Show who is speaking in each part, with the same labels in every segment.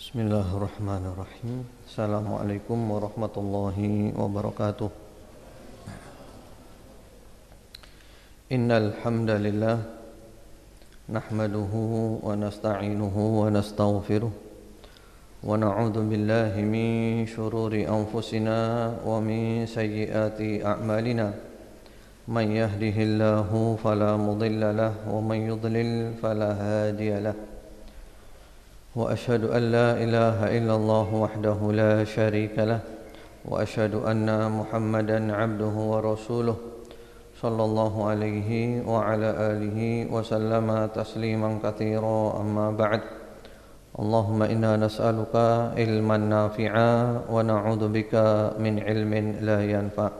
Speaker 1: Bismillahirrahmanirrahim. Assalamualaikum warahmatullahi wabarakatuh. Innal hamdalillah nahmaduhu wa nasta'inuhu wa nastaghfiruh wa na'udzu billahi min shururi anfusina wa min sayyiati a'malina. Man yahdihillahu fala mudilla lahu wa man yudlil fala hadiya lahu. وأشهد أن لا إله إلا الله وحده لا شريك له وأشهد أن محمدا عبده ورسوله صلى الله عليه وعلى آله وسلم تسليما كثيرا أما بعد اللهم إنا نسألك علما نافعا ونعوذ بك من علم لا ينفع.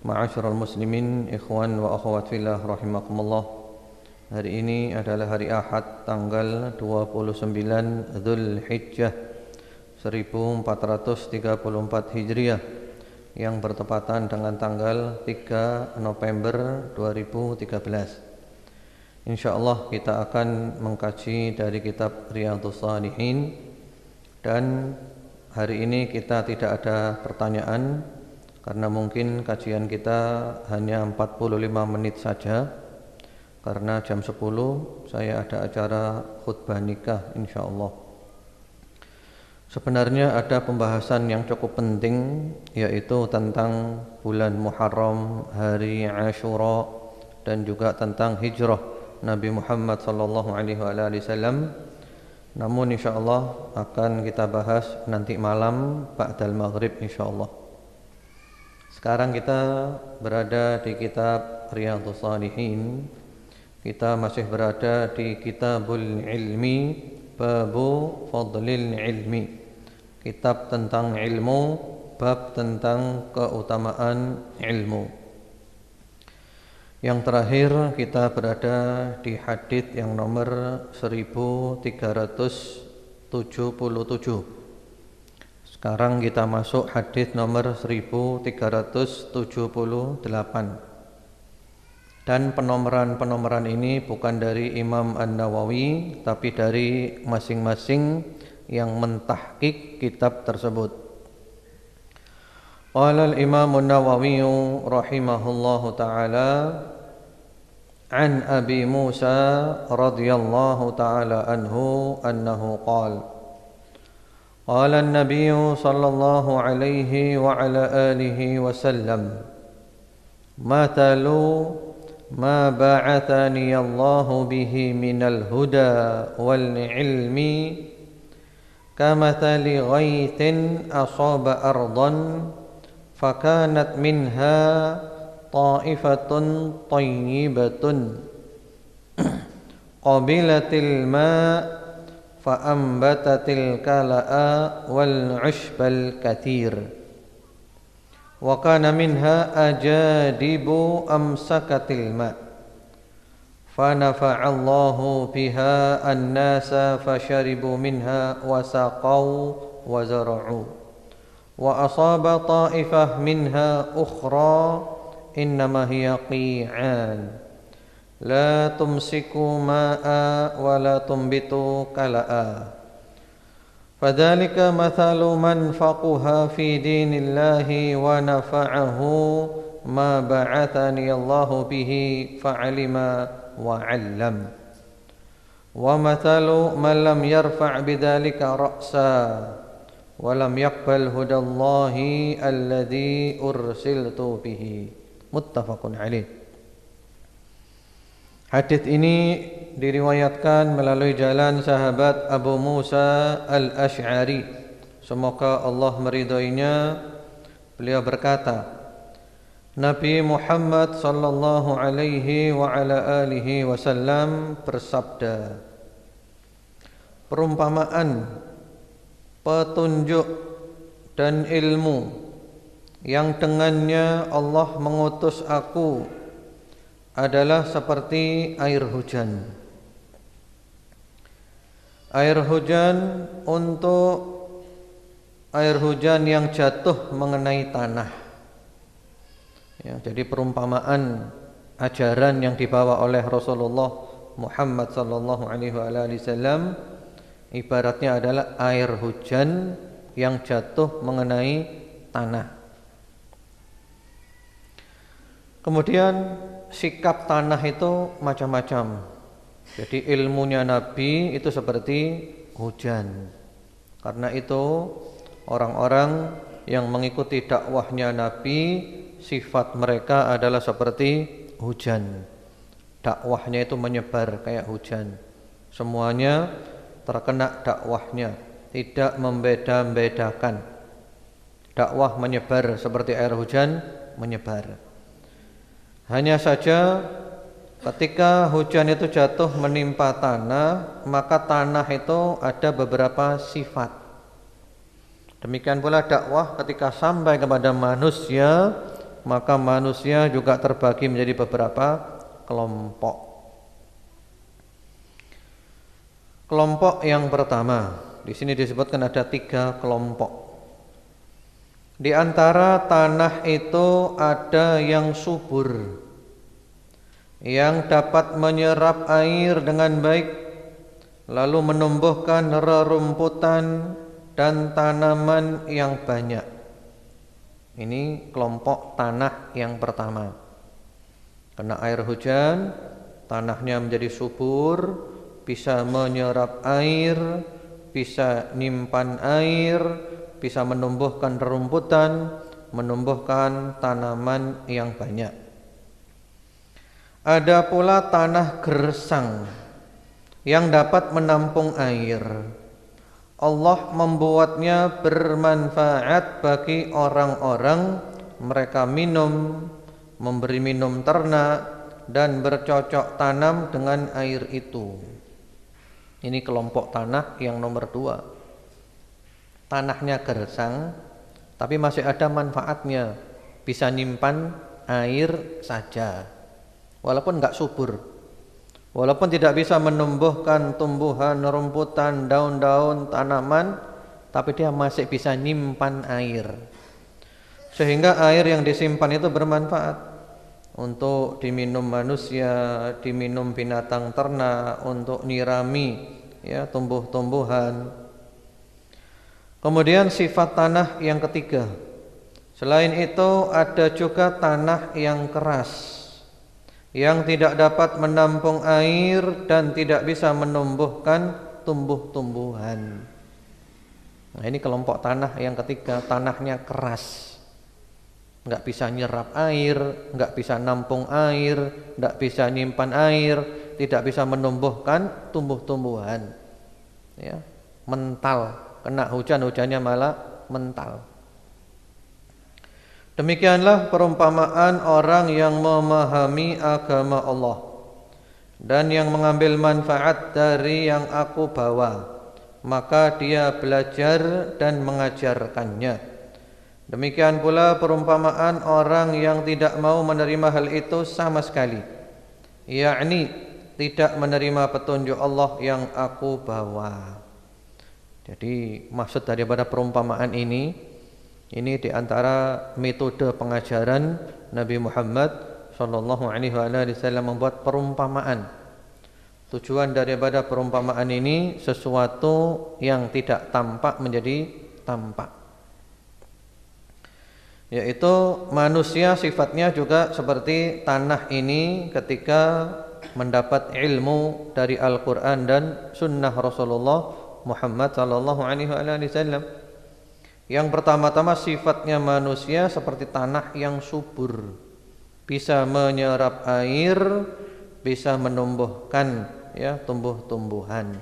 Speaker 1: Ma'asyiral muslimin, ikhwan wa akhwat fillah rahimakumullah. Hari ini adalah hari Ahad tanggal 29 Dzulhijjah 1434 Hijriah yang bertepatan dengan tanggal 3 November 2013. Insyaallah kita akan mengkaji dari kitab Riyadhus Shalihin, dan hari ini kita tidak ada pertanyaan karena mungkin kajian kita hanya 45 menit saja. Karena jam 10 saya ada acara khutbah nikah insyaallah. Sebenarnya ada pembahasan yang cukup penting, yaitu tentang bulan Muharram, hari Asyura, dan juga tentang hijrah Nabi Muhammad sallallahu alaihi wasallam. Namun insyaallah akan kita bahas nanti malam ba'dal maghrib insyaallah. Sekarang kita berada di kitab Riyadhus Shalihin. Kita masih berada di Kitabul Ilmi, Babu Fadlil Ilmi. Kitab tentang ilmu, bab tentang keutamaan ilmu. Yang terakhir kita berada di hadits yang nomor 1377. Sekarang kita masuk hadits nomor 1378. Dan penomoran ini bukan dari Imam An-Nawawi, tapi dari masing-masing yang mentahqiq kitab tersebut. Qala al-Imam An-Nawawi rahimahullahu ta'ala an Abi Musa radhiyallahu ta'ala anhu annahu qala qala an-nabiy sallallahu alaihi wa ala alihi wa sallam matalu ما بعثني الله به من الهدى والعلم كمثل غيث أصاب أرضا فكانت منها طائفة طيبة قبلت الماء فأنبتت الكلأ والعشب الكثير وكان منها أجادب أمسكت الماء فنفع الله بها الناس فشربوا منها وسقوا وزرعوا وأصاب طائفة منها أخرى إنما هي قيعان لا تمسك ماء ولا تنبت كلأ فذلك مثل من فقه في دين الله ونفعه ما بعثني الله به فعلم وعلم ومثل من لم يرفع بذلك رأسا ولم يقبل هدى الله الذي أرسلت به متفق عليه. Hadits ini diriwayatkan melalui jalan sahabat Abu Musa al-Ash'ari, semoga Allah meridhoinya. Beliau berkata, Nabi Muhammad sallallahu alaihi wa ala alihi wasallam bersabda, perumpamaan, petunjuk dan ilmu yang dengannya Allah mengutus aku adalah seperti air hujan. Air hujan untuk air hujan yang jatuh mengenai tanah. Ya, jadi perumpamaan ajaran yang dibawa oleh Rasulullah Muhammad sallallahu alaihi wasallam Ibaratnya adalah air hujan yang jatuh mengenai tanah. Kemudian sikap tanah itu macam-macam. Jadi ilmunya Nabi itu seperti hujan. Karena itu orang-orang yang mengikuti dakwahnya Nabi, sifat mereka adalah seperti hujan. Dakwahnya itu menyebar kayak hujan. Semuanya terkena dakwahnya, tidak membeda-bedakan. Dakwah menyebar seperti air hujan menyebar. Hanya saja ketika hujan itu jatuh menimpa tanah, maka tanah itu ada beberapa sifat. Demikian pula dakwah ketika sampai kepada manusia, maka manusia juga terbagi menjadi beberapa kelompok. Kelompok yang pertama, di sini disebutkan ada 3 kelompok. Di antara tanah itu ada yang subur, yang dapat menyerap air dengan baik, lalu menumbuhkan rerumputan dan tanaman yang banyak. Ini kelompok tanah yang pertama. Kena air hujan, tanahnya menjadi subur, bisa menyerap air, bisa nyimpan air, bisa menumbuhkan rerumputan, menumbuhkan tanaman yang banyak. Ada pula tanah gersang yang dapat menampung air. Allah membuatnya bermanfaat bagi orang-orang, mereka minum, memberi minum ternak, dan bercocok tanam dengan air itu. Ini kelompok tanah yang nomor 2. Tanahnya gersang, tapi masih ada manfaatnya, bisa nyimpan air saja, walaupun enggak subur, walaupun tidak bisa menumbuhkan tumbuhan, rumputan, daun-daun, tanaman, tapi dia masih bisa nyimpan air, sehingga air yang disimpan itu bermanfaat untuk diminum manusia, diminum binatang ternak, untuk nyirami ya tumbuh-tumbuhan. Kemudian sifat tanah yang ketiga, selain itu ada juga tanah yang keras, yang tidak dapat menampung air dan tidak bisa menumbuhkan tumbuh-tumbuhan. Nah, ini kelompok tanah yang ketiga, tanahnya keras, enggak bisa nyerap air, enggak bisa nampung air, enggak bisa nyimpan air, tidak bisa menumbuhkan tumbuh-tumbuhan. Ya, mental, kena hujan-hujannya malah mental. Demikianlah perumpamaan orang yang memahami agama Allah dan yang mengambil manfaat dari yang aku bawa, maka dia belajar dan mengajarkannya. Demikian pula perumpamaan orang yang tidak mau menerima hal itu sama sekali, yakni tidak menerima petunjuk Allah yang aku bawa. Jadi maksud daripada perumpamaan ini diantara metode pengajaran Nabi Muhammad sallallahu alaihi wasallam membuat perumpamaan. Tujuan daripada perumpamaan ini sesuatu yang tidak tampak menjadi tampak, yaitu manusia sifatnya juga seperti tanah ini ketika mendapat ilmu dari Al-Quran dan Sunnah Rasulullah Muhammad sallallahu alaihi wasallam. Yang pertama-tama sifatnya manusia seperti tanah yang subur, bisa menyerap air, bisa menumbuhkan ya tumbuh-tumbuhan.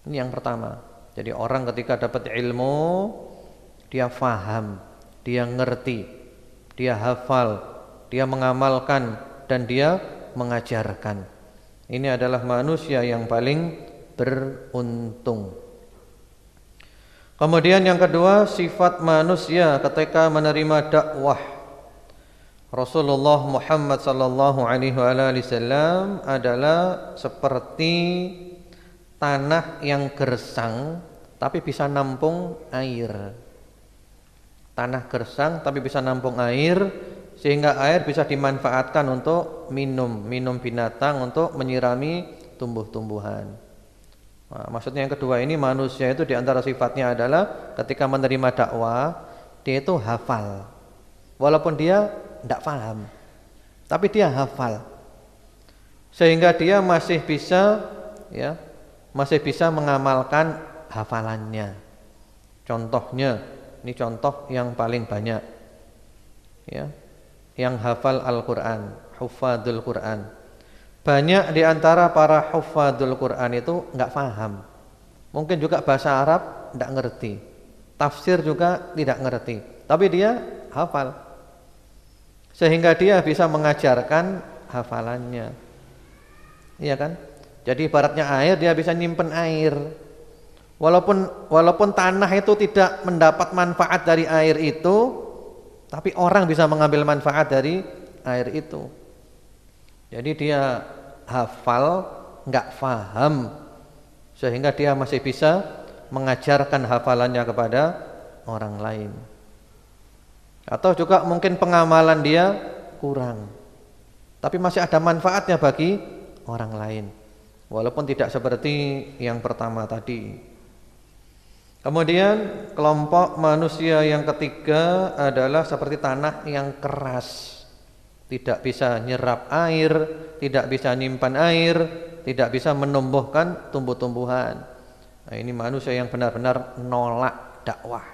Speaker 1: Ini yang pertama. Jadi orang ketika dapat ilmu, dia faham, dia ngerti, dia hafal, dia mengamalkan, dan dia mengajarkan. Ini adalah manusia yang paling beruntung. Kemudian yang kedua, sifat manusia ketika menerima dakwah Rasulullah Muhammad sallallahu alaihi wasallam adalah seperti tanah yang gersang tapi bisa nampung air. Tanah gersang tapi bisa nampung air, sehingga air bisa dimanfaatkan untuk minum binatang, untuk menyirami tumbuh-tumbuhan. Nah, maksudnya yang kedua ini manusia itu diantara sifatnya adalah ketika menerima dakwah dia itu hafal, walaupun dia tidak paham, tapi dia hafal, sehingga dia masih bisa masih bisa mengamalkan hafalannya. Contohnya, ini contoh yang paling banyak yang hafal Al-Quran, hufadzul Quran. Banyak di antara para hufadzul Quran itu enggak paham. Mungkin juga bahasa Arab enggak ngerti. Tafsir juga tidak ngerti. Tapi dia hafal. Sehingga dia bisa mengajarkan hafalannya. Iya kan? Jadi ibaratnya air, dia bisa nyimpen air. Walaupun tanah itu tidak mendapat manfaat dari air itu, tapi orang bisa mengambil manfaat dari air itu. Jadi dia hafal, enggak faham, sehingga dia masih bisa mengajarkan hafalannya kepada orang lain. Atau juga mungkin pengamalan dia kurang, tapi masih ada manfaatnya bagi orang lain, walaupun tidak seperti yang pertama tadi. Kemudian kelompok manusia yang ketiga adalah seperti tanah yang keras, tidak bisa nyerap air, tidak bisa nyimpan air, tidak bisa menumbuhkan tumbuh-tumbuhan. Nah, ini manusia yang benar-benar nolak dakwah.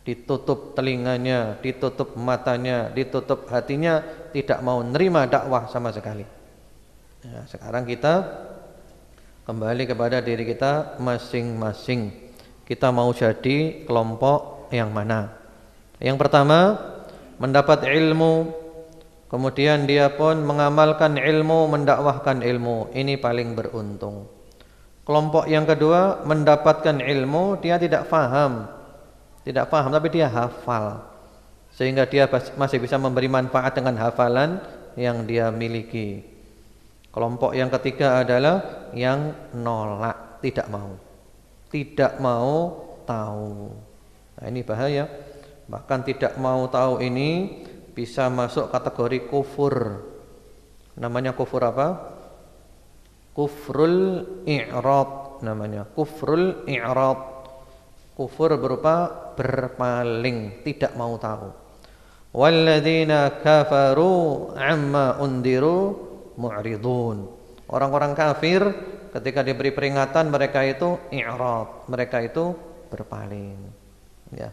Speaker 1: Ditutup telinganya, ditutup matanya, ditutup hatinya, tidak mau nerima dakwah sama sekali. Nah, sekarang kita kembali kepada diri kita masing-masing. Kita mau jadi kelompok yang mana? Yang pertama, mendapat ilmu, kemudian dia pun mengamalkan ilmu, mendakwahkan ilmu. Ini paling beruntung. Kelompok yang kedua, mendapatkan ilmu, dia tidak paham tapi dia hafal, sehingga dia masih bisa memberi manfaat dengan hafalan yang dia miliki. Kelompok yang ketiga adalah yang nolak, tidak mau tahu. Nah, ini bahaya. Bahkan tidak mau tahu ini bisa masuk kategori kufur. Namanya kufur apa? Kufrul i'rad namanya. Kufrul i'rad. Kufur berupa berpaling, tidak mau tahu. Walladzina kafaru amma undiru mu'ridun. Orang-orang kafir ketika diberi peringatan mereka itu i'rad, mereka itu berpaling. Ya.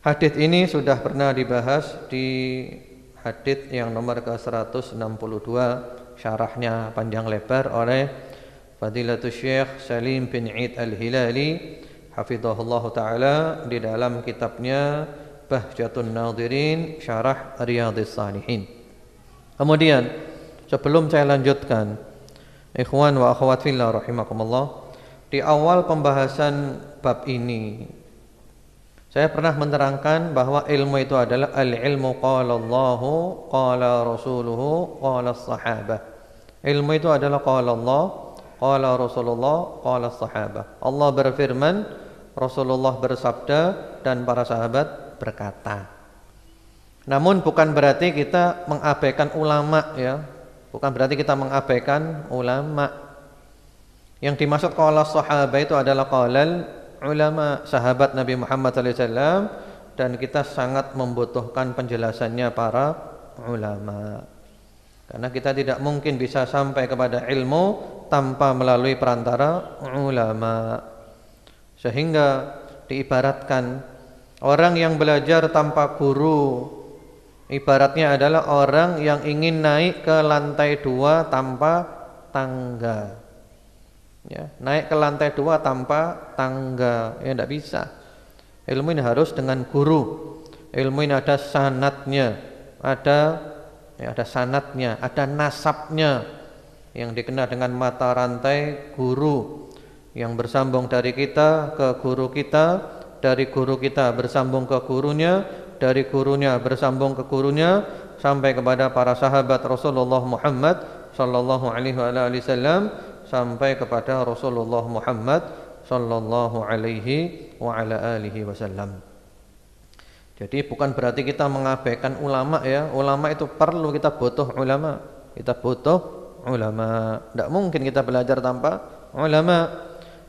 Speaker 1: Hadits ini sudah pernah dibahas di hadits yang nomor ke-162, syarahnya panjang lebar oleh Fadilatul Syekh Salim bin Eid Al-Hilali hafizahullah ta'ala di dalam kitabnya Bahjatun Nadhirin Syarah Riyadhis Shalihin. Kemudian sebelum saya lanjutkan, ikhwan wa akhwat fillah rahimakumullah, di awal pembahasan bab ini saya pernah menerangkan bahwa ilmu itu adalah al-ilmu qala Allahu qala rasuluhu qala sahabah. Ilmu itu adalah qala Allah, qala Rasulullah, qala sahabah. Allah berfirman, Rasulullah bersabda, dan para sahabat berkata. Namun bukan berarti kita mengabaikan ulama ya. Bukan berarti kita mengabaikan ulama. Yang dimaksud qala sahabah itu adalah qalal ulama, sahabat Nabi Muhammad SAW, dan kita sangat membutuhkan penjelasannya para ulama. Karena kita tidak mungkin bisa sampai kepada ilmu tanpa melalui perantara ulama. Sehingga diibaratkan orang yang belajar tanpa guru, ibaratnya adalah orang yang ingin naik ke lantai 2 tanpa tangga. Ya, naik ke lantai 2 tanpa tangga, ya tidak bisa. Ilmu ini harus dengan guru. Ilmu ini ada sanadnya, ada sanadnya, ada nasabnya yang dikenal dengan mata rantai guru, yang bersambung dari kita ke guru kita, dari guru kita bersambung ke gurunya, dari gurunya bersambung ke gurunya, sampai kepada para sahabat Rasulullah Muhammad sallallahu alaihi wasallam, sampai kepada Rasulullah Muhammad sallallahu alaihi wa ala alihi wasallam. Jadi bukan berarti kita mengabaikan ulama ya. Ulama itu perlu, kita butuh ulama. Kita butuh ulama. Tidak mungkin kita belajar tanpa ulama.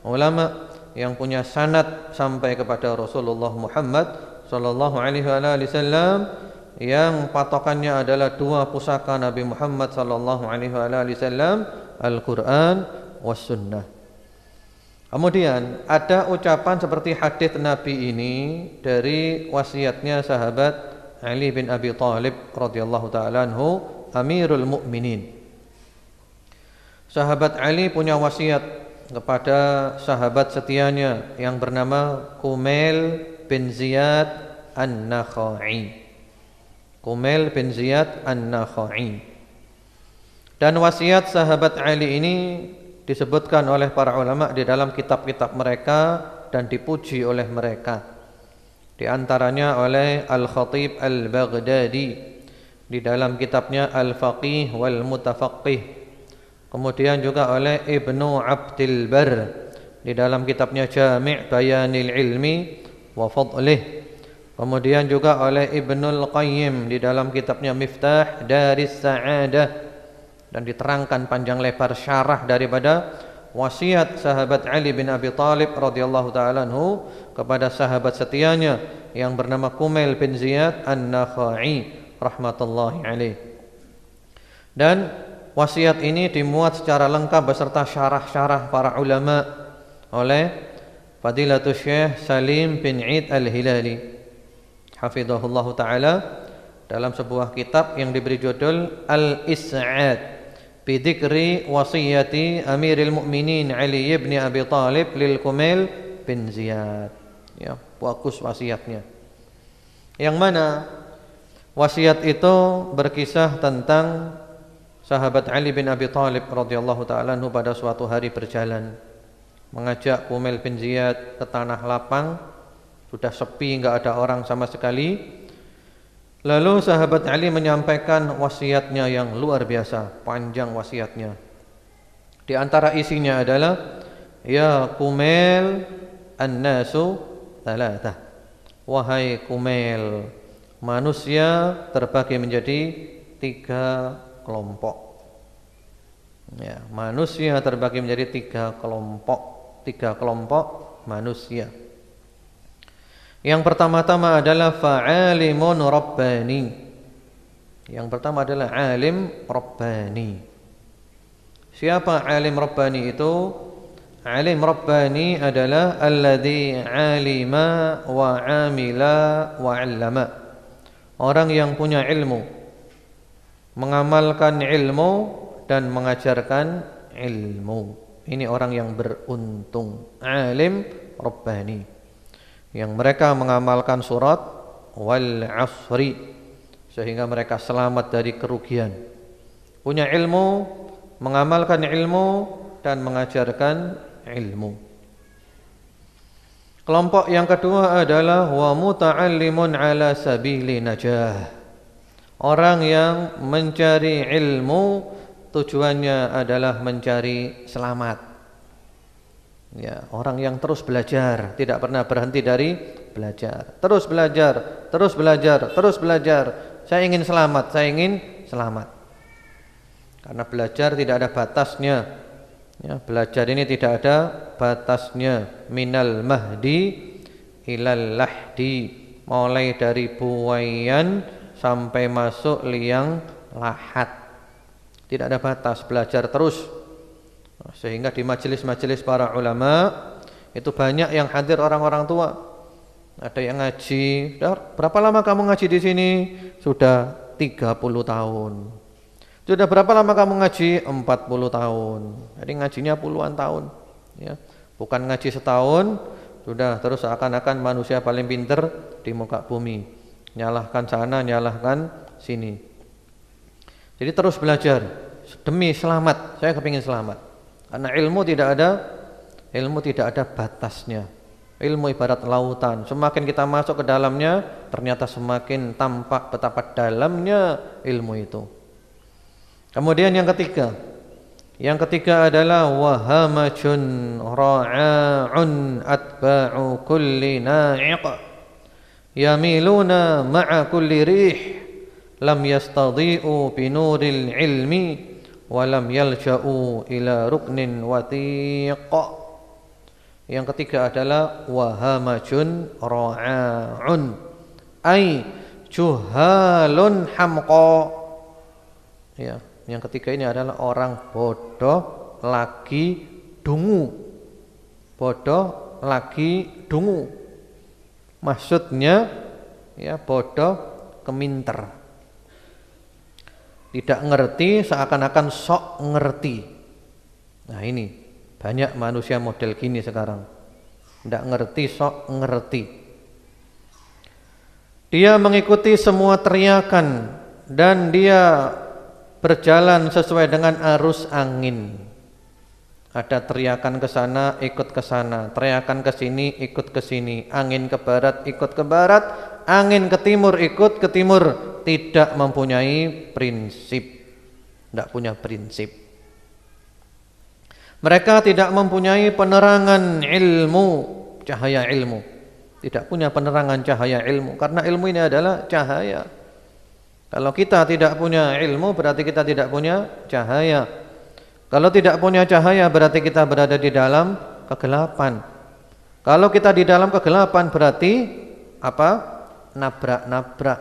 Speaker 1: ulama yang punya sanad sampai kepada Rasulullah Muhammad sallallahu alaihi wasallam, yang patokannya adalah dua pusaka Nabi Muhammad sallallahu alaihi wasallam, Al-Qur'an was sunnah. Kemudian ada ucapan seperti hadis Nabi ini dari wasiatnya sahabat Ali bin Abi Thalib radhiyallahu taala anhu, Amirul Mukminin. Sahabat Ali punya wasiat kepada sahabat setianya yang bernama Kumail bin Ziyad An-Nakhai. Kumail bin Ziyad An-Nakhai. Dan wasiat sahabat Ali ini disebutkan oleh para ulama di dalam kitab-kitab mereka dan dipuji oleh mereka. Di antaranya oleh Al-Khatib Al-Baghdadi di dalam kitabnya Al-Faqih wal Mutafaqih. Kemudian juga oleh Ibnu Abdil Bar di dalam kitabnya Jami' Bayanil Ilmi wa Fadlih. Kemudian juga oleh Ibnul Qayyim di dalam kitabnya Miftah Daris Sa'adah, dan diterangkan panjang lebar syarah daripada wasiat sahabat Ali bin Abi Thalib radhiyallahu taala anhu kepada sahabat setianya yang bernama Kumail bin Ziyad An-Nakhai rahmatullahi alaih. Dan wasiat ini dimuat secara lengkap beserta syarah-syarah para ulama oleh Fadilatul Syekh Salim bin Eid Al-Hilali hafizahullahu taala dalam sebuah kitab yang diberi judul Al-Is'ad bi dzikri wasiyati Amiril Mukminin Ali bin Abi Thalib lil Kumail bin Ziyad. Ya, bagus wasiatnya. Yang mana wasiat itu berkisah tentang sahabat Ali bin Abi Thalib radhiyallahu taala anhu pada suatu hari berjalan mengajak Kumail bin Ziyad ke tanah lapang, sudah sepi, enggak ada orang sama sekali. Lalu sahabat Ali menyampaikan wasiatnya yang luar biasa, panjang wasiatnya. Di antara isinya adalah, ya Kumail, an-nasu thalatha. Wahai Kumail, manusia terbagi menjadi 3 kelompok. Ya, manusia terbagi menjadi 3 kelompok. 3 kelompok manusia. Yang pertama-tama adalah fa'alimun rabbani. Yang pertama adalah alim rabbani. Siapa alim rabbani itu? Alim rabbani adalah alladzi alima wa amila wa 'allama. Orang yang punya ilmu, mengamalkan ilmu dan mengajarkan ilmu. Ini orang yang beruntung. Alim rabbani, yang mereka mengamalkan surat wal asri sehingga mereka selamat dari kerugian. Punya ilmu, mengamalkan ilmu dan mengajarkan ilmu. Kelompok yang kedua adalah wa muta'allimun ala sabili najah. Orang yang mencari ilmu tujuannya adalah mencari selamat. Ya, orang yang terus belajar, tidak pernah berhenti dari belajar. Terus belajar, terus belajar, terus belajar. Saya ingin selamat, saya ingin selamat. Karena belajar tidak ada batasnya. Ya, belajar ini tidak ada batasnya. Minal mahdi ilal lahdi, mulai dari buaian sampai masuk liang lahat. Tidak ada batas, belajar terus. Sehingga di majelis-majelis para ulama itu banyak yang hadir orang-orang tua. Ada yang ngaji, berapa lama kamu ngaji di sini? Sudah 30 tahun. Sudah berapa lama kamu ngaji? 40 tahun. Jadi ngajinya puluhan tahun, ya. Bukan ngaji setahun sudah terus seakan-akan manusia paling pinter di muka bumi. Nyalahkan sana, nyalahkan sini. Jadi terus belajar demi selamat. Saya kepingin selamat. Karena ilmu tidak ada batasnya. Ilmu ibarat lautan. Semakin kita masuk ke dalamnya, ternyata semakin tampak betapa dalamnya ilmu itu. Kemudian yang ketiga adalah wahamajun ra'a'un atba'u kulli na'iq yamiluna ma'a kulli rih lam yastadhi'u binuril ilmi walam yalja'u ila ruknin watiq. Yang ketiga adalah wahamajun ra'aun, ai juhalun hamqa. Ya, yang ketiga ini adalah orang bodoh lagi dungu. Bodoh lagi dungu. Maksudnya ya bodoh keminter. Tidak ngerti seakan-akan sok ngerti. Nah, ini banyak manusia model gini sekarang. Tidak ngerti sok ngerti. Dia mengikuti semua teriakan dan dia berjalan sesuai dengan arus angin. Ada teriakan ke sana, ikut ke sana, teriakan ke sini, ikut ke sini, angin ke barat, ikut ke barat, angin ke timur, ikut ke timur. Tidak mempunyai prinsip. Tidak punya prinsip. Mereka tidak mempunyai penerangan ilmu, cahaya ilmu. Tidak punya penerangan cahaya ilmu, karena ilmu ini adalah cahaya. Kalau kita tidak punya ilmu, berarti kita tidak punya cahaya. Kalau tidak punya cahaya, berarti kita berada di dalam kegelapan. Kalau kita di dalam kegelapan, berarti apa? Nabrak-nabrak.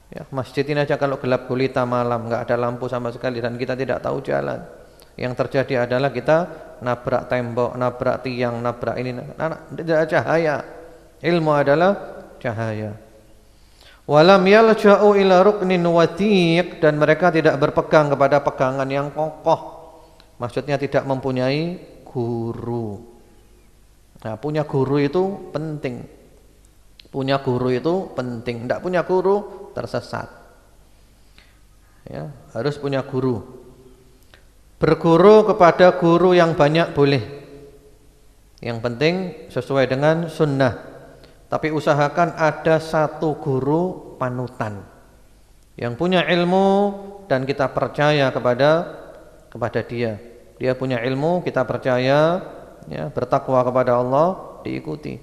Speaker 1: Ya, masjid ini aja kalau gelap gulita malam, enggak ada lampu sama sekali dan kita tidak tahu jalan. Yang terjadi adalah kita nabrak tembok, nabrak tiang, nabrak ini, tidak ada cahaya. Ilmu adalah cahaya. Walam yalja'u ila ruknin watiq, dan mereka tidak berpegang kepada pegangan yang kokoh. Maksudnya tidak mempunyai guru. Nah, punya guru itu penting. Punya guru itu penting. Tidak punya guru tersesat. Ya, harus punya guru. Berguru kepada guru yang banyak boleh. Yang penting sesuai dengan sunnah. Tapi usahakan ada satu guru panutan yang punya ilmu dan kita percaya kepada dia. Dia punya ilmu, kita percaya, ya, bertakwa kepada Allah, diikuti.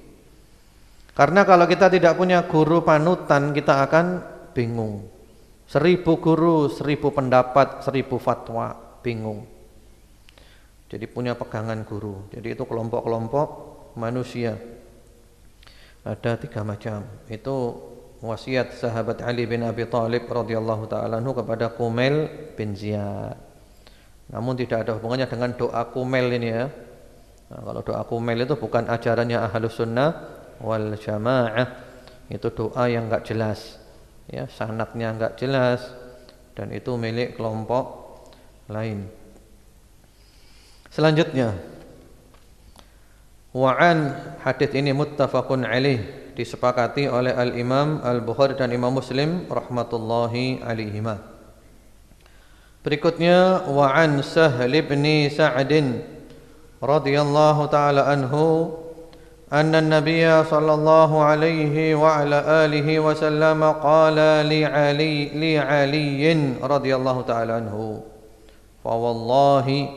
Speaker 1: Karena kalau kita tidak punya guru panutan, kita akan bingung. 1000 guru, 1000 pendapat, 1000 fatwa, bingung. Jadi punya pegangan guru. Jadi itu kelompok-kelompok manusia. Ada 3 macam. Itu wasiat sahabat Ali bin Abi Thalib radhiyallahu taala anhu kepada Kumail bin Ziyad. Namun tidak ada hubungannya dengan doa Kumail ini ya. Nah, kalau doa Kumail itu bukan ajarannya Ahlus Sunnah wal Jamaah. Itu doa yang enggak jelas. Ya, sanadnya enggak jelas dan itu milik kelompok lain. Selanjutnya, wa'an, hadits ini muttafaqun alaih, disepakati oleh Al-Imam Al-Bukhari dan Imam Muslim rahmatullahi alaihima. Berikutnya, wa'an Sahl bin Sa'd radhiyallahu taala anhu anna an-nabiyya sallallahu alaihi wa ala alihi wa sallam qala li Ali radhiyallahu taala anhu, fa wallahi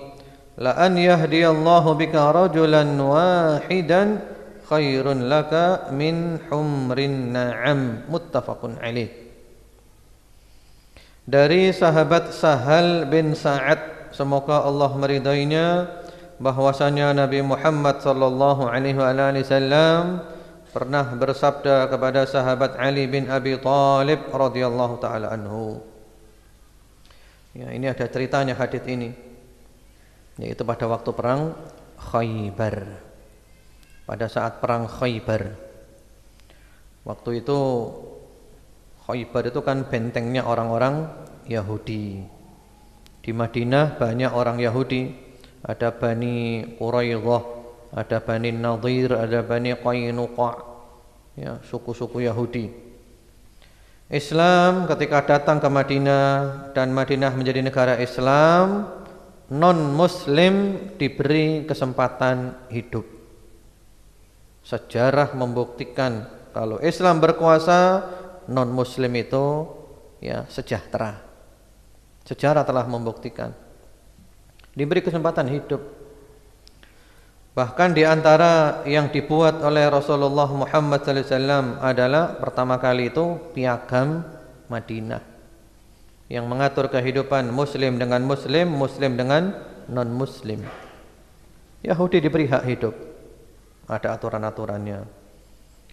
Speaker 1: la an yahdiyallahu bika rajulan wahidan khairun laka min humrin na'am, muttafaqun alaih. Dari sahabat Sahal bin Sa'ad, semoga Allah meridainya, bahwasanya Nabi Muhammad sallallahu alaihi wasallam pernah bersabda kepada sahabat Ali bin Abi Thalib radhiyallahu taala anhu. Ya, ini ada ceritanya hadits ini. Yaitu pada waktu perang Khaybar. Pada saat perang Khaybar. Waktu itu Khaybar itu kan bentengnya orang-orang Yahudi. Di Madinah banyak orang Yahudi. Ada Bani Quraidah, ada Bani Nadir, ada Bani Qainuqa. Ya, suku-suku Yahudi. Islam ketika datang ke Madinah dan Madinah menjadi negara Islam, non-muslim diberi kesempatan hidup. Sejarah membuktikan kalau Islam berkuasa, non-muslim itu ya sejahtera. Sejarah telah membuktikan diberi kesempatan hidup. Bahkan di antara yang dibuat oleh Rasulullah Muhammad sallallahu alaihi wasallam adalah pertama kali itu piagam Madinah yang mengatur kehidupan muslim dengan muslim, muslim dengan non-muslim. Yahudi diberi hak hidup. ada aturan-aturannya.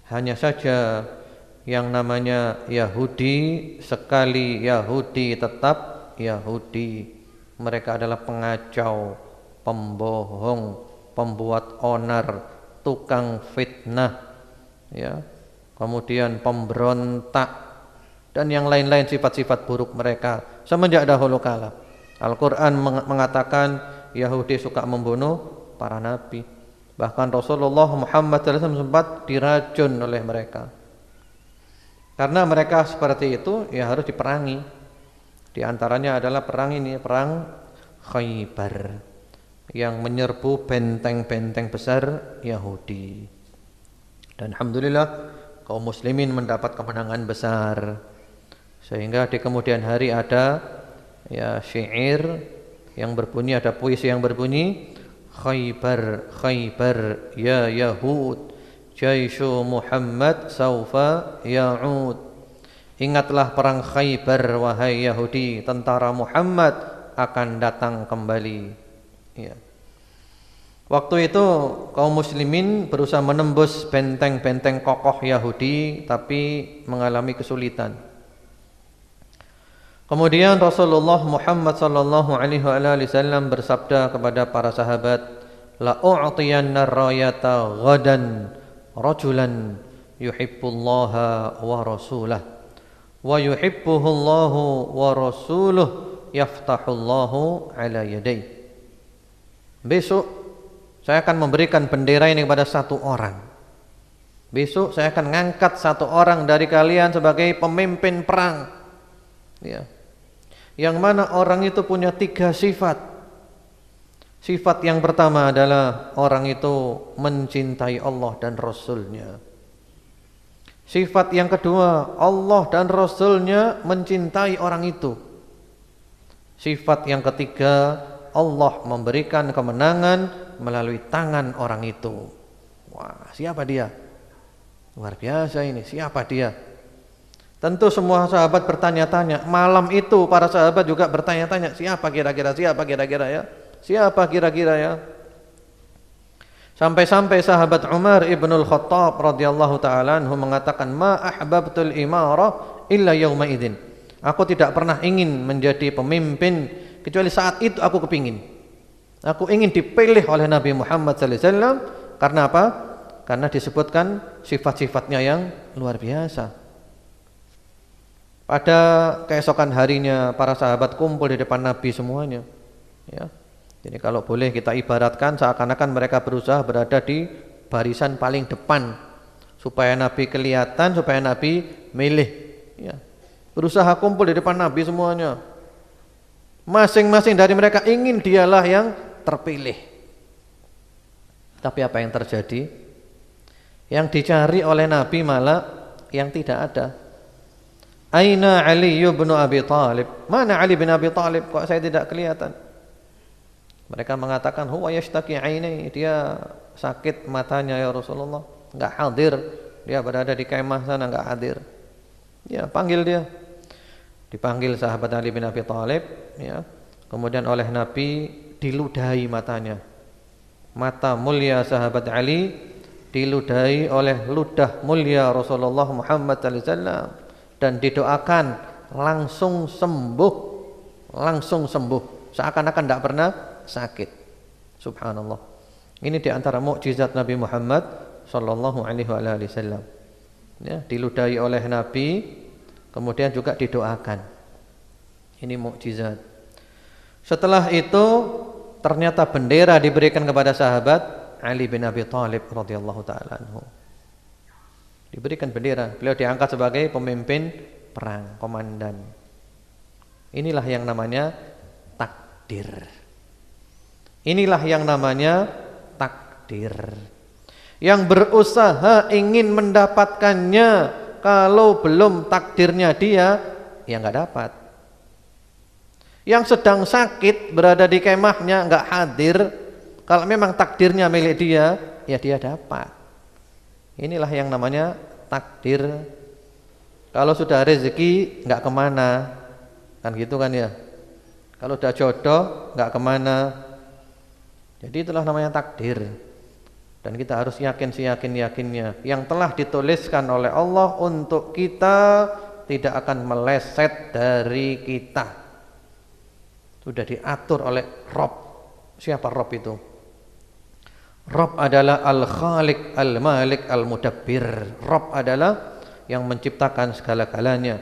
Speaker 1: Hanya saja yang namanya Yahudi, sekali Yahudi tetap Yahudi. Mereka adalah pengacau, pembohong, pembuat onar, tukang fitnah, ya. Kemudian pemberontak dan yang lain-lain sifat-sifat buruk mereka semenjak dahulu kala. Al-Qur'an mengatakan Yahudi suka membunuh para nabi. Bahkan Rasulullah Muhammad SAW sempat diracun oleh mereka. Karena mereka seperti itu, ya harus diperangi. Di antaranya adalah perang ini, perang Khaybar, yang menyerbu benteng-benteng besar Yahudi. Dan alhamdulillah kaum muslimin mendapat kemenangan besar. Sehingga di kemudian hari ada ya syair yang berbunyi, ada puisi yang berbunyi, Khaybar, Khaybar ya Yahud, Jaishu Muhammad saufa ya'ud. Ingatlah perang Khaybar wahai Yahudi, tentara Muhammad akan datang kembali. Ya. Waktu itu kaum muslimin berusaha menembus benteng-benteng kokoh Yahudi, tapi mengalami kesulitan. Kemudian Rasulullah Muhammad sallallahu alaihi wasallam bersabda kepada para sahabat, la u'tiyanna rayata ghadan rajulan yuhibbullaha wa rasulahu wa yuhibbuhullahu wa rasuluhu yaftahullahu ala yadayhi. Besok saya akan memberikan bendera ini kepada satu orang. Besok saya akan mengangkat satu orang dari kalian sebagai pemimpin perang, ya. Yang mana orang itu punya 3 sifat. Sifat yang pertama adalah orang itu mencintai Allah dan Rasulnya. Sifat yang kedua, Allah dan Rasulnya mencintai orang itu. Sifat yang ketiga, Allah memberikan kemenangan melalui tangan orang itu. Wah, siapa dia? Luar biasa ini, siapa dia? Tentu semua sahabat bertanya-tanya. Malam itu para sahabat juga bertanya-tanya, siapa kira-kira ya? Siapa kira-kira ya? Sampai-sampai sahabat Umar ibnul Khattab radhiyallahu taala anhu mengatakan, ma ahbabtul imarah illa yauma idzin. Aku tidak pernah ingin menjadi pemimpin kecuali saat itu aku kepingin. Aku ingin dipilih oleh Nabi Muhammad sallallahu alaihi wasallam. Karena apa? Karena disebutkan sifat-sifatnya yang luar biasa. Pada keesokan harinya para sahabat kumpul di depan Nabi semuanya, ya. Jadi kalau boleh kita ibaratkan seakan-akan mereka berusaha berada di barisan paling depan supaya Nabi kelihatan, supaya Nabi milih, ya. Berusaha kumpul di depan Nabi semuanya. Masing-masing dari mereka ingin dialah yang terpilih. Tapi apa yang terjadi? Yang dicari oleh Nabi malah yang tidak ada. Aina Ali bin Abi Thalib? Mana Ali bin Abi Thalib? Kok saya tidak kelihatan? Mereka mengatakan huwa yashtaki aini, dia sakit matanya ya Rasulullah, enggak hadir. Dia berada di kemah sana enggak hadir. Ya, panggil dia. Dipanggil sahabat Ali bin Abi Thalib, ya. Kemudian oleh Nabi diludahi matanya. Mata mulia sahabat Ali diludahi oleh ludah mulia Rasulullah Muhammad sallallahu alaihi wasallam. Dan didoakan langsung sembuh, seakan-akan tidak pernah sakit. Subhanallah. Ini diantara mukjizat Nabi Muhammad sallallahu alaihi wasallam. Ya, diludahi oleh Nabi, kemudian juga didoakan. Ini mukjizat. Setelah itu ternyata bendera diberikan kepada sahabat Ali bin Abi Thalib radhiyallahu taala anhu. Diberikan bendera, beliau diangkat sebagai pemimpin perang, komandan. Inilah yang namanya takdir. Inilah yang namanya takdir. Yang berusaha ingin mendapatkannya, kalau belum takdirnya dia, ya enggak dapat. Yang sedang sakit berada di kemahnya enggak hadir, kalau memang takdirnya milik dia, ya dia dapat. Inilah yang namanya takdir. Kalau sudah rezeki enggak kemana, kan gitu kan ya. Kalau sudah jodoh enggak kemana. Jadi itulah namanya takdir. Dan kita harus yakin seyakin-yakinnya yang telah dituliskan oleh Allah untuk kita tidak akan meleset dari kita. Sudah diatur oleh Rabb. Siapa Rabb itu? Rabb adalah Al-Khaliq, Al-Malik, Al-Mudabbir. Rabb adalah yang menciptakan segala-galanya,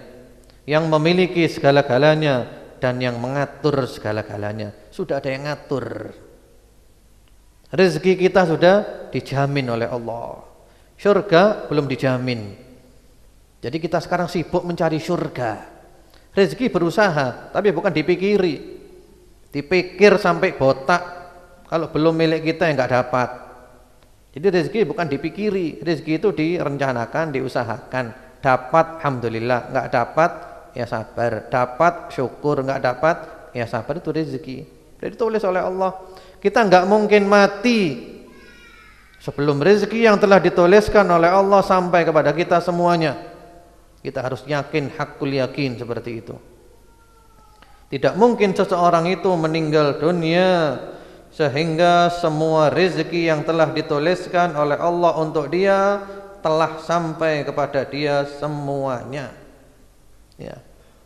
Speaker 1: yang memiliki segala-galanya, dan yang mengatur segala-galanya. Sudah ada yang ngatur. Rezeki kita sudah dijamin oleh Allah. Surga belum dijamin. Jadi kita sekarang sibuk mencari surga. Rezeki berusaha, tapi bukan dipikiri. Dipikir sampai botak. Kalau belum milik kita yang enggak dapat. Jadi rezeki bukan dipikiri. Rezeki itu direncanakan, diusahakan. Dapat, alhamdulillah. Enggak dapat, ya sabar. Dapat, syukur. Enggak dapat, ya sabar. Itu rezeki. Jadi ditulis oleh Allah. Kita enggak mungkin mati sebelum rezeki yang telah dituliskan oleh Allah sampai kepada kita semuanya. Kita harus yakin, hakul yakin seperti itu. Tidak mungkin seseorang itu meninggal dunia sehingga semua rezeki yang telah dituliskan oleh Allah untuk dia telah sampai kepada dia semuanya. Ya,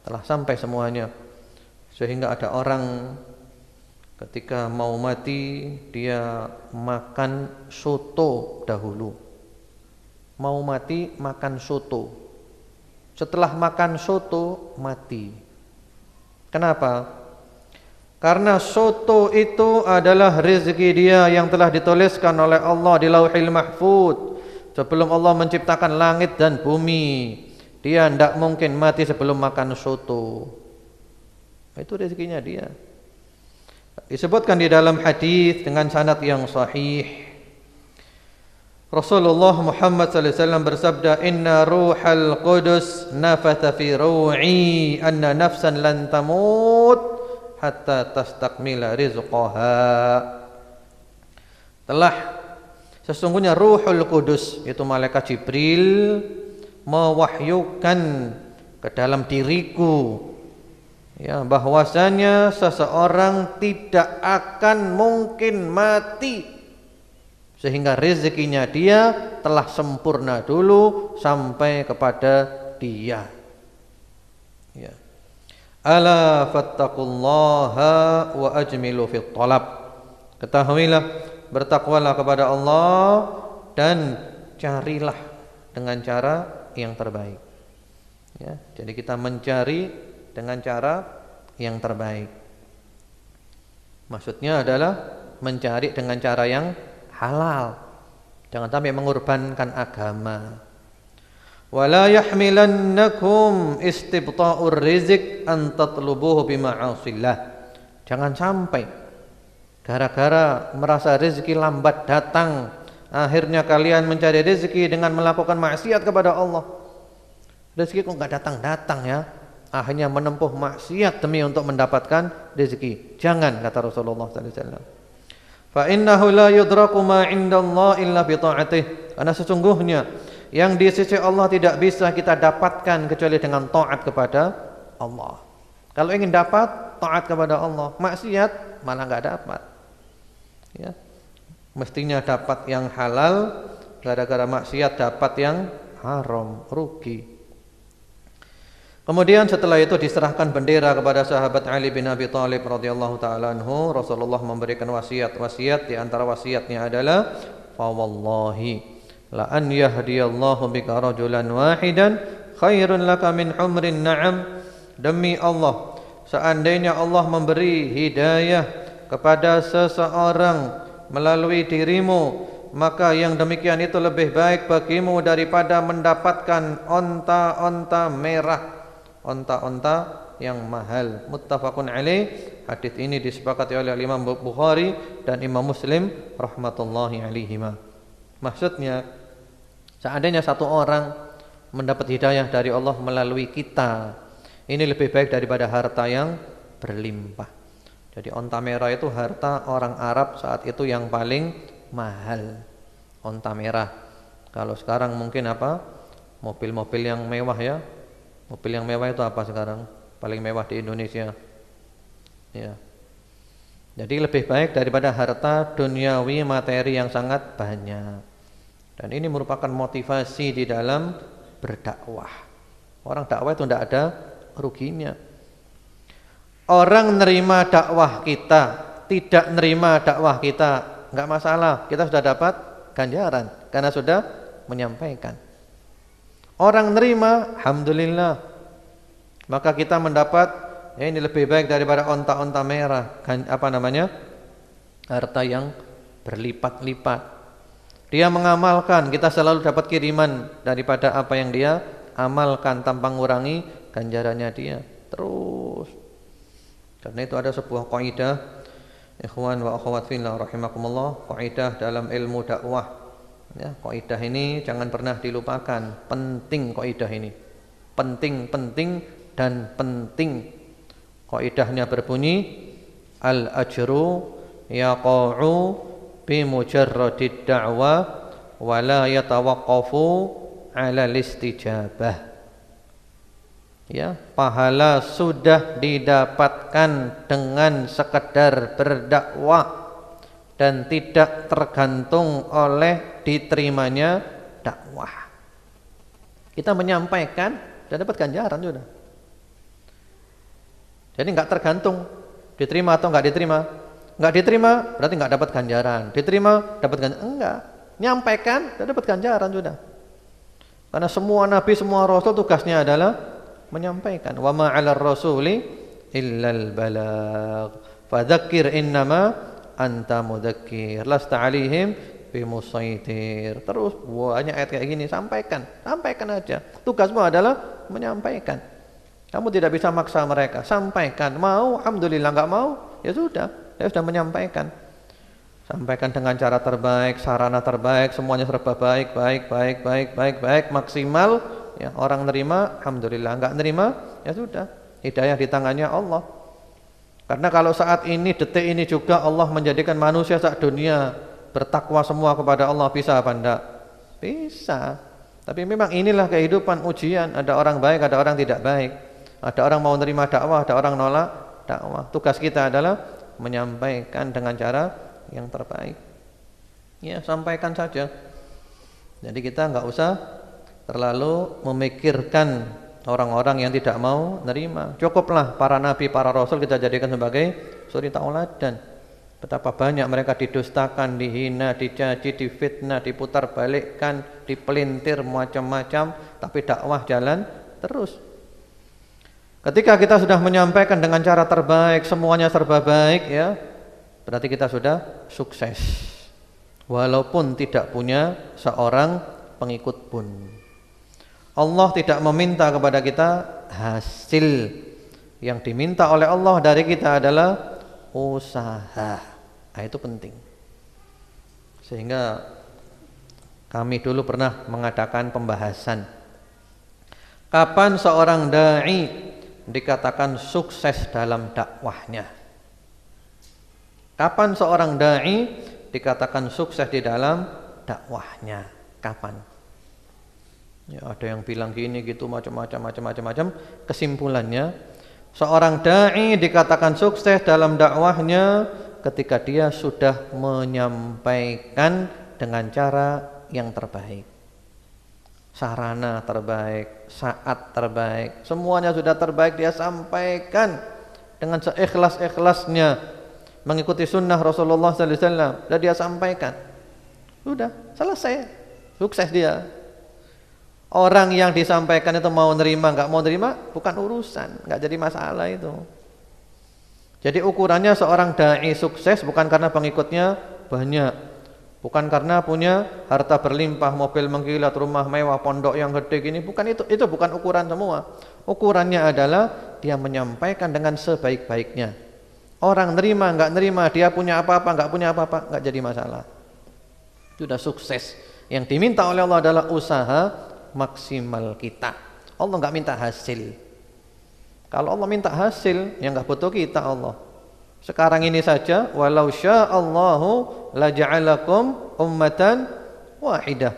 Speaker 1: telah sampai semuanya. Sehingga ada orang ketika mau mati dia makan soto dahulu. Mau mati makan soto. Setelah makan soto mati. Kenapa? Karena soto itu adalah rezeki dia yang telah dituliskan oleh Allah di Lauhil Mahfuz. Sebelum Allah menciptakan langit dan bumi, dia tidak mungkin mati sebelum makan soto. Itu rezekinya dia. Disebutkan di dalam hadis dengan sanad yang sahih, Rasulullah Muhammad sallallahu alaihi wasallam bersabda, "Inna ruhal qudus nafatha fi ru'i anna nafsan lan tamut hatta tastakmila rizqaha." Telah sesungguhnya Ruhul Qudus, itu malaikat Jibril, mewahyukan ke dalam diriku, ya, bahwasanya seseorang tidak akan mungkin mati sehingga rezekinya dia telah sempurna dulu sampai kepada dia. Ya. Ala fattaqullaha wa ajmilu fit talab. Ketahuilah, bertakwalah kepada Allah dan carilah dengan cara yang terbaik. Ya, jadi kita mencari dengan cara yang terbaik. Maksudnya adalah mencari dengan cara yang halal. Jangan sampai mengorbankan agama. Wala yahmilannakum istibta'ur rizq an tatlubuhu bima'asillah. Jangan sampai gara-gara merasa rezeki lambat datang, akhirnya kalian mencari rezeki dengan melakukan maksiat kepada Allah. Rezeki kok enggak datang-datang ya? Akhirnya menempuh maksiat demi untuk mendapatkan rezeki. Jangan, kata Rasulullah sallallahu alaihi wasallam. Fa innahu la yudraku ma 'indallah illa bi ta'atih. Karena sesungguhnya yang di sisi Allah tidak bisa kita dapatkan kecuali dengan taat kepada Allah. Kalau ingin dapat taat kepada Allah, maksiat malah enggak dapat. Ya. Mestinya dapat yang halal, gara-gara maksiat dapat yang haram, rugi. Kemudian setelah itu diserahkan bendera kepada sahabat Ali bin Abi Thalib radhiyallahu taala anhu. Rasulullah memberikan wasiat-wasiat, di antara wasiatnya adalah fa wallahi la an yahdiyallahu bika rajulan wahidan khairun laka min humrin na'am. Demi Allah, seandainya Allah memberi hidayah kepada seseorang melalui dirimu, maka yang demikian itu lebih baik bagimu daripada mendapatkan onta-onta merah, onta-onta yang mahal. Muttafaqun alaih. Hadis ini disepakati oleh Imam Bukhari dan Imam Muslim rahmatullahi alaihima. Maksudnya, seandainya satu orang mendapat hidayah dari Allah melalui kita, ini lebih baik daripada harta yang berlimpah. Jadi onta merah itu harta orang Arab saat itu yang paling mahal. Onta merah. Kalau sekarang mungkin apa? Mobil-mobil yang mewah ya. Mobil yang mewah itu apa sekarang? Paling mewah di Indonesia. Ya. Jadi lebih baik daripada harta duniawi materi yang sangat banyak. Dan ini merupakan motivasi di dalam berdakwah. Orang dakwah itu tidak ada ruginya. Orang nerima dakwah kita, tidak nerima dakwah kita, enggak masalah. Kita sudah dapat ganjaran karena sudah menyampaikan. Orang nerima, alhamdulillah. Maka kita mendapat ini lebih baik daripada onta-onta merah, harta yang berlipat-lipat. Dia mengamalkan, kita selalu dapat kiriman daripada apa yang dia amalkan tanpa mengurangi ganjarannya dia. Terus. Karena itu ada sebuah kaidah, ikhwan wa akhwat fillah rahimakumullah, kaidah dalam ilmu dakwah. Ya, kaidah ini jangan pernah dilupakan. Penting kaidah ini. Penting dan penting. Kaidahnya berbunyi al-ajru yaqa'u bi mujarradid da'wa wa la yatawaqqafu 'ala al-istijabah. Ya, pahala sudah didapatkan dengan sekedar berdakwah dan tidak tergantung oleh diterimanya dakwah. Kita menyampaikan dan dapat ganjaran sudah. Jadi enggak tergantung diterima atau enggak diterima. Enggak diterima berarti enggak dapat ganjaran. Diterima dapat ganjaran. Enggak. Nyampaikan dan dapat ganjaran sudah. Karena semua nabi, semua rasul tugasnya adalah menyampaikan. Wa ma 'alar rasuli illal balagh. Fadzakir innama anta mudzakir. Lasta 'alaihim bimusaitir. Terus banyak ayat kayak gini, sampaikan aja. Tugasmu adalah menyampaikan. Kamu tidak bisa maksa mereka, sampaikan. Mau, alhamdulillah. Enggak mau, ya sudah. Saya sudah menyampaikan. Sampaikan dengan cara terbaik, sarana terbaik, semuanya serba baik, maksimal. Ya, orang nerima, alhamdulillah. Enggak nerima, ya sudah. Hidayah di tangannya Allah. Karena kalau saat ini, detik ini juga Allah menjadikan manusia saat dunia bertakwa semua kepada Allah, bisa apa enggak? Bisa. Tapi memang inilah kehidupan ujian. Ada orang baik, ada orang tidak baik. Ada orang mau nerima dakwah, ada orang nolak dakwah. Tugas kita adalah menyampaikan dengan cara yang terbaik. Ya, sampaikan saja. Jadi kita enggak usah terlalu memikirkan orang-orang yang tidak mau nerima. Cukuplah para nabi, para rasul kita jadikan sebagai suri tauladan. Betapa banyak mereka didustakan, dihina, dicaci, difitnah, diputar balikkan, dipelintir macam-macam, tapi dakwah jalan terus. Ketika kita sudah menyampaikan dengan cara terbaik, semuanya serba baik, ya, berarti kita sudah sukses. Walaupun tidak punya seorang pengikut pun. Allah tidak meminta kepada kita hasil. Yang diminta oleh Allah dari kita adalah usaha. Nah, itu penting. Sehingga kami dulu pernah mengadakan pembahasan. Kapan seorang dai dikatakan sukses dalam dakwahnya? Kapan seorang dai dikatakan sukses di dalam dakwahnya? Kapan? Ya, ada yang bilang gini gitu macam-macam. Kesimpulannya, seorang dai dikatakan sukses dalam dakwahnya ketika dia sudah menyampaikan dengan cara yang terbaik. Sarana terbaik, saat terbaik, semuanya sudah terbaik dia sampaikan dengan seikhlas-ikhlasnya, mengikuti sunnah Rasulullah sallallahu alaihi wasallam, dan dia sampaikan. Sudah, selesai. Sukses dia. Orang yang disampaikan itu mau nerima enggak mau nerima bukan urusan, enggak jadi masalah itu. Jadi ukurannya seorang dai sukses bukan karena pengikutnya banyak. Bukan karena punya harta berlimpah, mobil mengkilat, rumah mewah, pondok yang gede gini, bukan itu. Itu bukan ukuran semua. Ukurannya adalah dia menyampaikan dengan sebaik-baiknya. Orang nerima, enggak nerima, dia punya apa-apa, enggak punya apa-apa, enggak jadi masalah. Sudah sukses. Yang diminta oleh Allah adalah usaha maksimal kita. Allah enggak minta hasil. Kalau Allah minta hasil, ya enggak butuh kita Allah. Sekarang ini saja, walau sya'allahu laja'alakum ummatan wahidah.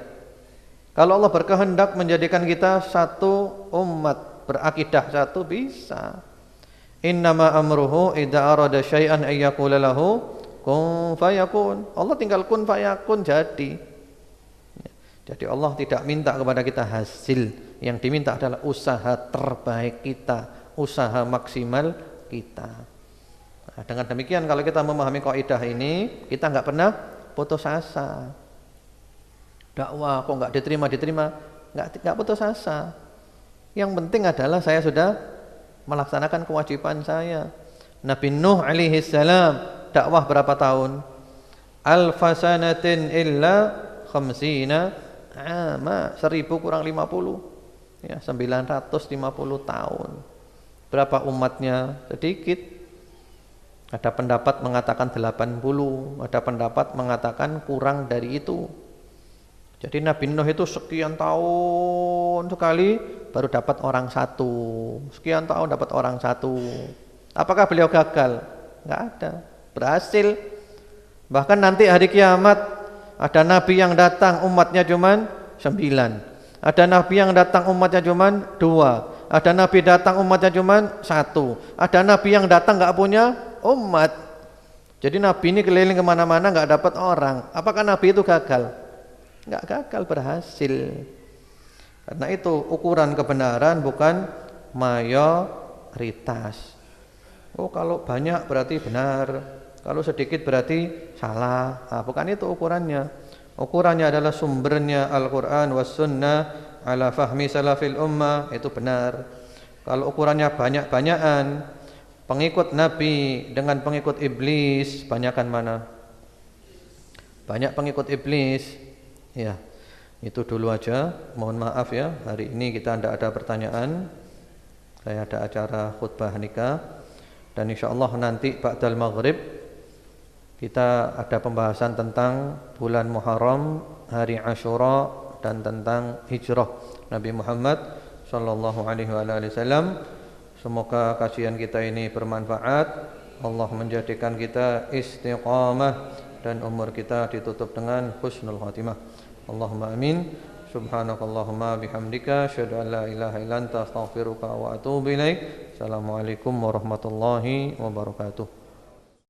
Speaker 1: Kalau Allah berkehendak menjadikan kita satu umat, berakidah satu, bisa. Innama amruhu idza arada syai'an ay yaqula lahu kun fayakun. Allah tinggal kun fayakun jadi. Jadi Allah tidak minta kepada kita hasil, yang diminta adalah usaha terbaik kita, usaha maksimal kita. Nah, dengan demikian kalau kita memahami kaidah ini, kita enggak pernah putus asa. Dakwah kok enggak diterima, enggak putus asa. Yang penting adalah saya sudah melaksanakan kewajiban saya. Nabi Nuh alaihi salam dakwah berapa tahun? Alfasanatin illa khamsina ama, 1000 kurang 50. Ya, 950 tahun. Berapa umatnya? Sedikit. Ada pendapat mengatakan 80, ada pendapat mengatakan kurang dari itu. Jadi Nabi Nuh itu sekian tahun sekali baru dapat orang satu. Sekian tahun dapat orang satu. Apakah beliau gagal? Enggak ada. Berhasil. Bahkan nanti hari kiamat ada nabi yang datang umatnya cuman 9. Ada nabi yang datang umatnya cuman 2. Ada nabi datang umatnya cuman 1. Ada nabi yang datang enggak punya umat. Jadi nabi ini keliling kemana-mana enggak dapat orang. Apakah nabi itu gagal? Enggak gagal, berhasil. Karena itu ukuran kebenaran bukan mayoritas. Oh kalau banyak berarti benar, kalau sedikit berarti salah. Nah, bukan itu ukurannya. Ukurannya adalah sumbernya Al-Quran was sunnah ala fahmi salafil ummah, itu benar. Kalau ukurannya banyak-banyakan, pengikut Nabi dengan pengikut iblis, banyakan mana? Banyak pengikut iblis. Ya, itu dulu aja. Mohon maaf ya, hari ini kita tidak ada pertanyaan. Saya ada acara khutbah nikah. Dan insyaallah nanti ba'dal maghrib kita ada pembahasan tentang bulan Muharram, hari Asyura, dan tentang hijrah Nabi Muhammad sallallahu alaihi wasallam. Semoga kajian kita ini bermanfaat. Allah menjadikan kita istiqamah dan umur kita ditutup dengan husnul khatimah. Allahumma amin. Subhanakallahumma bihamdika asyhadu an la ilaha illa anta astaghfiruka wa atubu ilaik. Assalamualaikum warahmatullahi wabarakatuh.